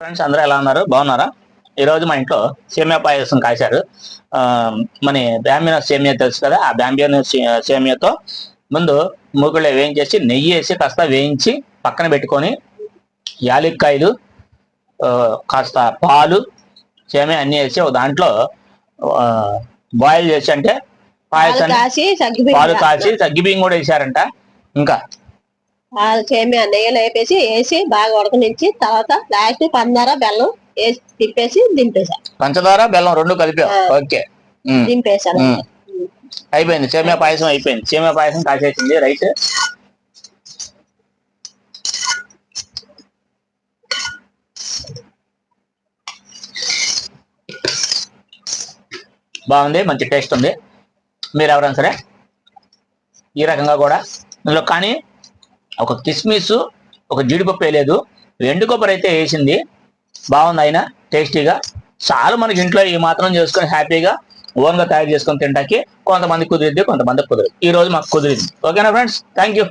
Friends అందరూ ఎలా ఉన్నారు? బాగున్నారా? ఈరోజు మా ఇంట్లో సేమియా పాయసం కాశారు. మన బ్యాంబినో సేమియా తెలుసు కదా, ఆ బ్యాంబినో సేమియాతో ముందు మూకుళ్ళో వేయించేసి నెయ్యి వేసి కాస్త వేయించి పక్కన పెట్టుకొని యాలక్కాయలు, కాస్త పాలు, సేమియా అన్నీ వేసి ఒక దాంట్లో బాయిల్ చేసి, అంటే పాయసాన్ని పాలు కాచి సగ్గిబియ్యం కూడా వేసారంట. ఇంకా సేమియా నెయ్యిలో వేసి బాగా ఉడకనించి తర్వాత లాస్ట్ పంచదార బెల్లం వేసి తిప్పేసి దింపేసా. పంచదార బెల్లం రెండు కలిపా. ఓకే, దింపేసాను. అయిపోయింది. సేమియా పాయసం అయిపోయింది. సేమియా పాయసం కాసేసింది. రైట్, బాగుంది, మంచి టేస్ట్ ఉంది. మీరు ఎవరైనా సరే ఈ రకంగా కూడా ఇందులో కానీ ఒక కిస్మిస్, ఒక జీడిపప్పు వేయలేదు, ఎండు కొబ్బరి అయితే వేసింది. బాగుంది, అయినా టేస్టీగా. చాలా మనకి ఇంట్లో ఈ మాత్రం చేసుకొని హ్యాపీగా ఓన్గా తయారు చేసుకొని తింటాకి కొంతమంది కుదిరిద్ది, కొంతమంది కుదరదు. ఈ రోజు మాకు కుదిరింది. ఓకేనా ఫ్రెండ్స్? Thank you.